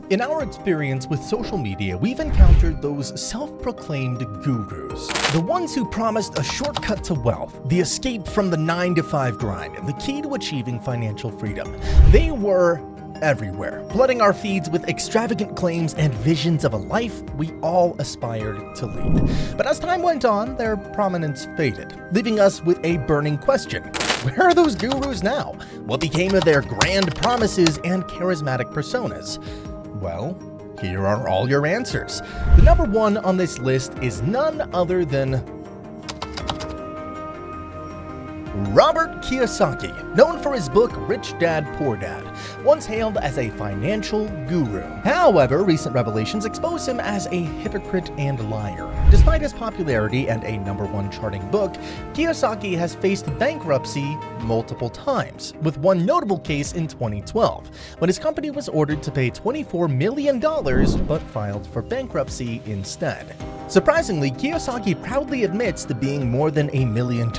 In our experience with social media, we've encountered those self-proclaimed gurus. The ones who promised a shortcut to wealth, the escape from the 9-to-5 grind, and the key to achieving financial freedom. They were everywhere, flooding our feeds with extravagant claims and visions of a life we all aspired to lead. But as time went on, their prominence faded, leaving us with a burning question. Where are those gurus now? What became of their grand promises and charismatic personas? Well, here are all your answers. The number one on this list is none other than Robert Kiyosaki, known for his book Rich Dad, Poor Dad, once hailed as a financial guru. However, recent revelations expose him as a hypocrite and liar. Despite his popularity and a #1 charting book, Kiyosaki has faced bankruptcy multiple times, with one notable case in 2012, when his company was ordered to pay $24 million but filed for bankruptcy instead. Surprisingly, Kiyosaki proudly admits to being more than $1 million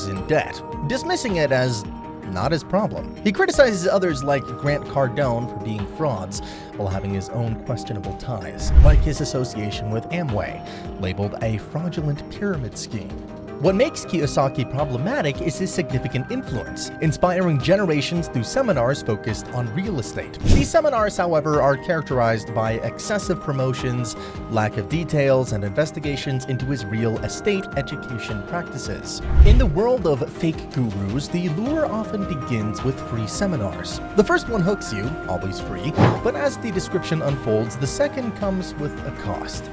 in debt, dismissing it as not his problem. He criticizes others like Grant Cardone for being frauds, while having his own questionable ties, like his association with Amway, labeled a fraudulent pyramid scheme. What makes Kiyosaki problematic is his significant influence, inspiring generations through seminars focused on real estate. These seminars, however, are characterized by excessive promotions, lack of details, and investigations into his real estate education practices. In the world of fake gurus, the lure often begins with free seminars. The first one hooks you, always free, but as the description unfolds, the second comes with a cost.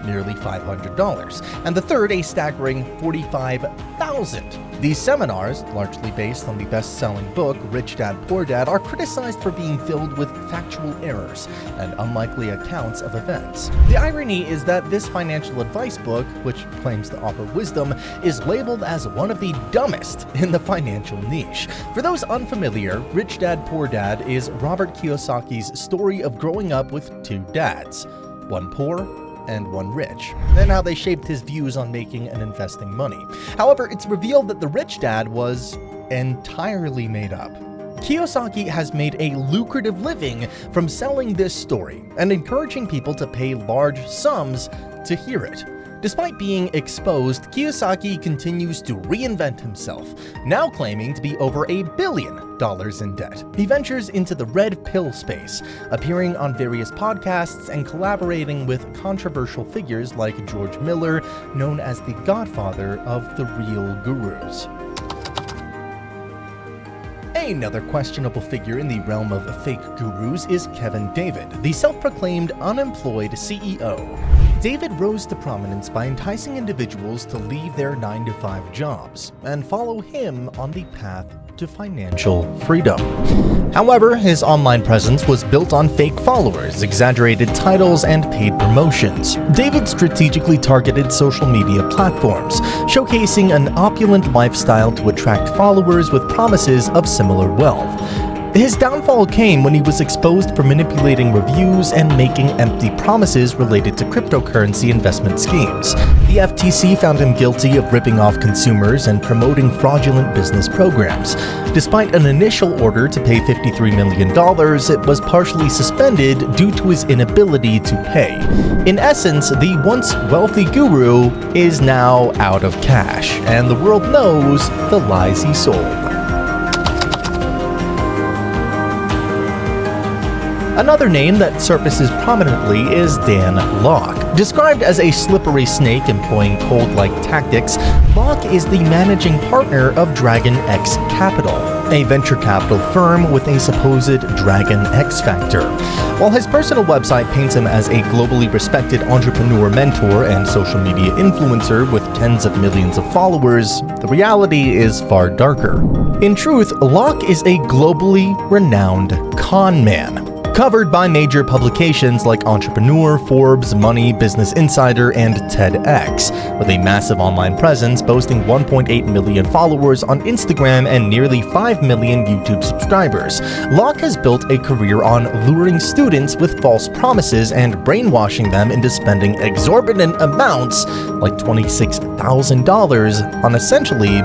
Nearly $500, and the third a staggering $45,000. These seminars, largely based on the best-selling book Rich Dad, Poor Dad, are criticized for being filled with factual errors and unlikely accounts of events. The irony is that this financial advice book, which claims to offer wisdom, is labeled as one of the dumbest in the financial niche. For those unfamiliar, Rich Dad, Poor Dad is Robert Kiyosaki's story of growing up with two dads, one poor and one rich, and how they shaped his views on making and investing money. However, it's revealed that the rich dad was entirely made up. Kiyosaki has made a lucrative living from selling this story and encouraging people to pay large sums to hear it. Despite being exposed, Kiyosaki continues to reinvent himself, now claiming to be over $1 billion in debt. He ventures into the red pill space, appearing on various podcasts and collaborating with controversial figures like George Miller, known as the godfather of the real gurus. Another questionable figure in the realm of fake gurus is Kevin David, the self-proclaimed unemployed CEO. David rose to prominence by enticing individuals to leave their 9-to-5 jobs and follow him on the path to financial freedom. However, his online presence was built on fake followers, exaggerated titles, and paid promotions. David strategically targeted social media platforms, showcasing an opulent lifestyle to attract followers with promises of similar wealth. His downfall came when he was exposed for manipulating reviews and making empty promises related to cryptocurrency investment schemes. The FTC found him guilty of ripping off consumers and promoting fraudulent business programs. Despite an initial order to pay $53 million, it was partially suspended due to his inability to pay. In essence, the once wealthy guru is now out of cash, and the world knows the lies he sold. Another name that surfaces prominently is Dan Lok. Described as a slippery snake employing cold-like tactics, Lok is the managing partner of Dragon X Capital, a venture capital firm with a supposed Dragon X factor. While his personal website paints him as a globally respected entrepreneur mentor and social media influencer with tens of millions of followers, the reality is far darker. In truth, Lok is a globally renowned con man, covered by major publications like Entrepreneur, Forbes, Money, Business Insider, and TEDx, with a massive online presence boasting 1.8 million followers on Instagram and nearly 5 million YouTube subscribers. Lok has built a career on luring students with false promises and brainwashing them into spending exorbitant amounts, like $26,000, on essentially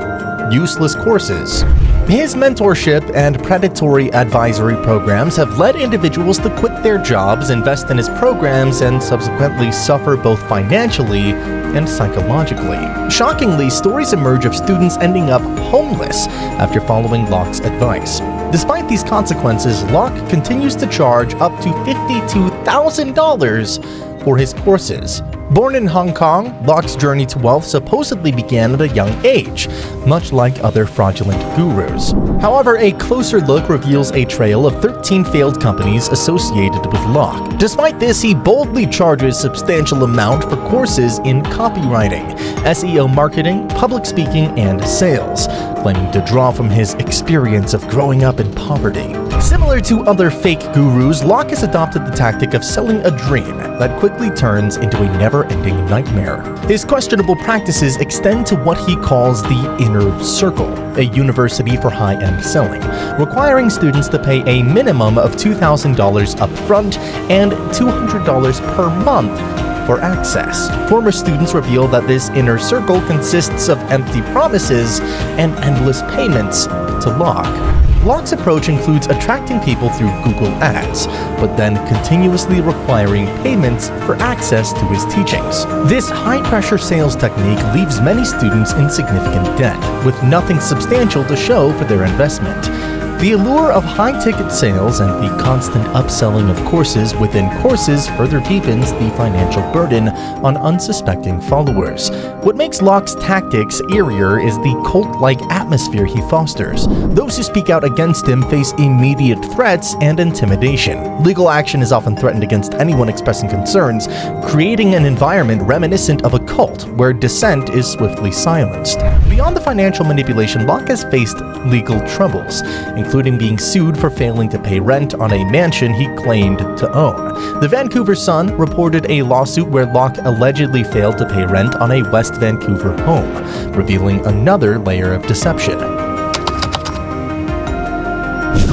useless courses. His mentorship and predatory advisory programs have led individuals to quit their jobs, invest in his programs, and subsequently suffer both financially and psychologically. Shockingly, stories emerge of students ending up homeless after following Locke's advice. Despite these consequences, Locke continues to charge up to $52,000 for his courses. Born in Hong Kong, Locke's journey to wealth supposedly began at a young age, much like other fraudulent gurus. However, a closer look reveals a trail of 13 failed companies associated with Locke. Despite this, he boldly charges substantial amount for courses in copywriting, SEO marketing, public speaking, and sales, claiming to draw from his experience of growing up in poverty. Similar to other fake gurus, Locke has adopted the tactic of selling a dream that quickly turns into a never-ending nightmare. His questionable practices extend to what he calls the inner circle, a university for high-end selling, requiring students to pay a minimum of $2,000 upfront and $200 per month for access. Former students reveal that this inner circle consists of empty promises and endless payments to Locke. Locke's approach includes attracting people through Google Ads, but then continuously requiring payments for access to his teachings. This high-pressure sales technique leaves many students in significant debt, with nothing substantial to show for their investment. The allure of high-ticket sales and the constant upselling of courses within courses further deepens the financial burden on unsuspecting followers. What makes Locke's tactics eerier is the cult-like atmosphere he fosters. Those who speak out against him face immediate threats and intimidation. Legal action is often threatened against anyone expressing concerns, creating an environment reminiscent of a cult where dissent is swiftly silenced. Beyond the financial manipulation, Locke has faced legal troubles, including being sued for failing to pay rent on a mansion he claimed to own. The Vancouver Sun reported a lawsuit where Locke allegedly failed to pay rent on a West Vancouver home, revealing another layer of deception.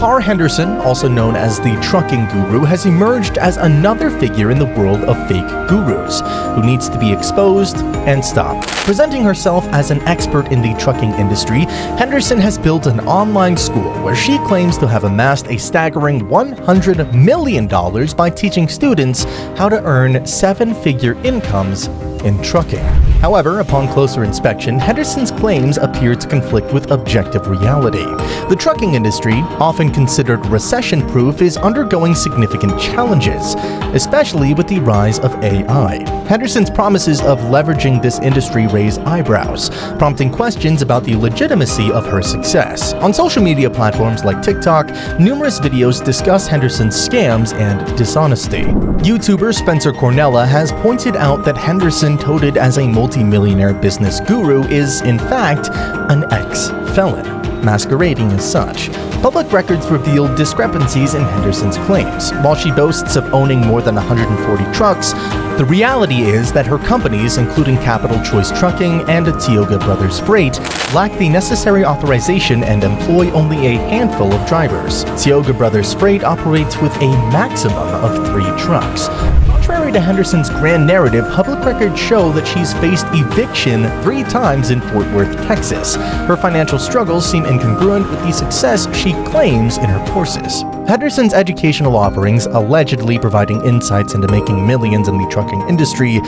Henderson, also known as the trucking guru, has emerged as another figure in the world of fake gurus, who needs to be exposed and stopped. Presenting herself as an expert in the trucking industry, Henderson has built an online school where she claims to have amassed a staggering $100 million by teaching students how to earn seven-figure incomes in trucking. However, upon closer inspection, Henderson's claims appear to conflict with objective reality. The trucking industry, often considered recession-proof, is undergoing significant challenges, especially with the rise of AI. Henderson's promises of leveraging this industry raise eyebrows, prompting questions about the legitimacy of her success. On social media platforms like TikTok, numerous videos discuss Henderson's scams and dishonesty. YouTuber Spencer Cornella has pointed out that Henderson, touted as a multi-millionaire business guru, is in fact an ex-felon, masquerading as such. Public records reveal discrepancies in Henderson's claims. While she boasts of owning more than 140 trucks, the reality is that her companies, including Capital Choice Trucking and Tioga Brothers Freight, lack the necessary authorization and employ only a handful of drivers. Tioga Brothers Freight operates with a maximum of 3 trucks. Contrary to Henderson's grand narrative, public records show that she's faced eviction 3 times in Fort Worth, Texas. Her financial struggles seem incongruent with the success she claims in her courses. Henderson's educational offerings, allegedly providing insights into making millions in the trucking industry,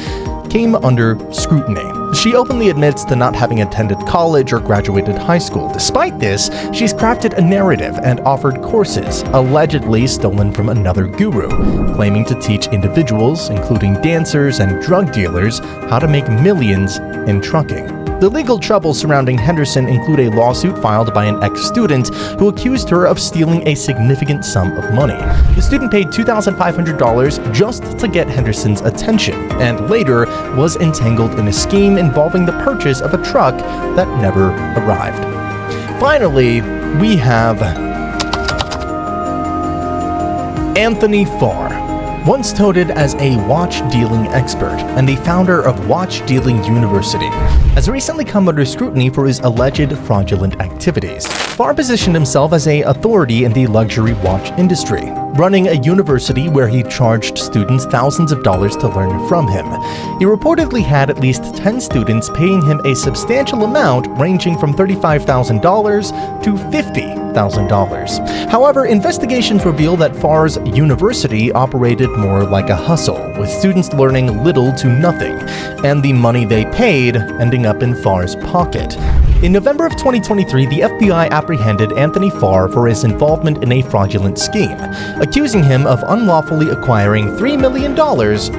came under scrutiny. She openly admits to not having attended college or graduated high school. Despite this, she's crafted a narrative and offered courses, allegedly stolen from another guru, claiming to teach individuals, including dancers and drug dealers, how to make millions in trucking. The legal troubles surrounding Henderson include a lawsuit filed by an ex-student who accused her of stealing a significant sum of money. The student paid $2,500 just to get Henderson's attention, and later was entangled in a scheme involving the purchase of a truck that never arrived. Finally, we have Anthony Farr. once touted as a watch-dealing expert and the founder of Watch Dealing University, has recently come under scrutiny for his alleged fraudulent activities. Farr positioned himself as an authority in the luxury watch industry, running a university where he charged students thousands of dollars to learn from him. He reportedly had at least 10 students paying him a substantial amount ranging from $35,000 to $50,000. However, investigations reveal that Farr's university operated more like a hustle, with students learning little to nothing, and the money they paid ending up in Farr's pocket. In November of 2023, the FBI apprehended Anthony Farr for his involvement in a fraudulent scheme, accusing him of unlawfully acquiring $3 million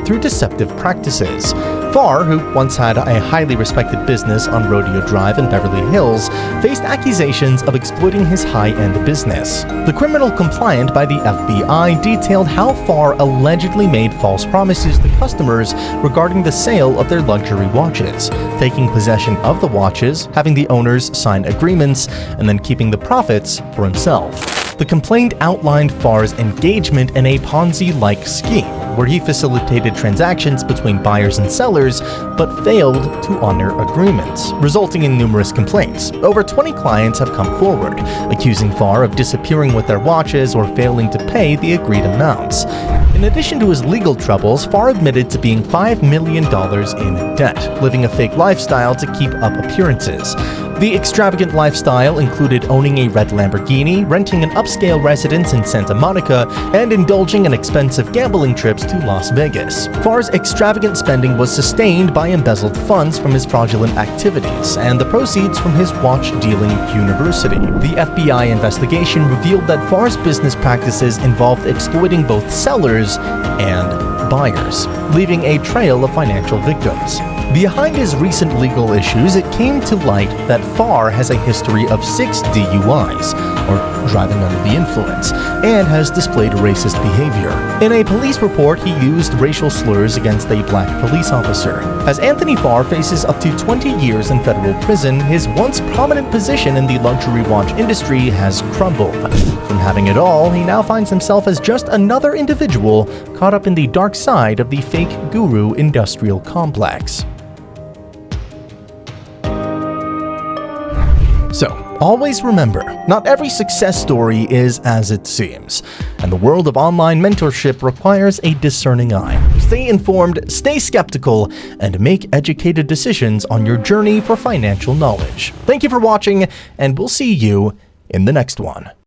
through deceptive practices. Farr, who once had a highly respected business on Rodeo Drive in Beverly Hills, faced accusations of exploiting his high-end business. The criminal complaint by the FBI detailed how Farr allegedly made false promises to customers regarding the sale of their luxury watches, taking possession of the watches, having the owners sign agreements, and then keeping the profits for himself. The complaint outlined Farr's engagement in a Ponzi-like scheme, where he facilitated transactions between buyers and sellers, but failed to honor agreements, resulting in numerous complaints. Over 20 clients have come forward, accusing Farr of disappearing with their watches or failing to pay the agreed amounts. In addition to his legal troubles, Farr admitted to being $5 million in debt, living a fake lifestyle to keep up appearances. The extravagant lifestyle included owning a red Lamborghini, renting an upscale residence in Santa Monica, and indulging in expensive gambling trips to Las Vegas. Farr's extravagant spending was sustained by embezzled funds from his fraudulent activities and the proceeds from his watch-dealing university. The FBI investigation revealed that Farr's business practices involved exploiting both sellers and buyers, leaving a trail of financial victims. Behind his recent legal issues, it came to light that Farr has a history of 6 DUIs, or driving under the influence, and has displayed racist behavior. In a police report, he used racial slurs against a black police officer. As Anthony Farr faces up to 20 years in federal prison, his once prominent position in the luxury watch industry has crumbled. From having it all, he now finds himself as just another individual caught up in the dark side of the fake guru industrial complex. So, always remember, not every success story is as it seems, and the world of online mentorship requires a discerning eye. Stay informed, stay skeptical, and make educated decisions on your journey for financial knowledge. Thank you for watching, and we'll see you in the next one.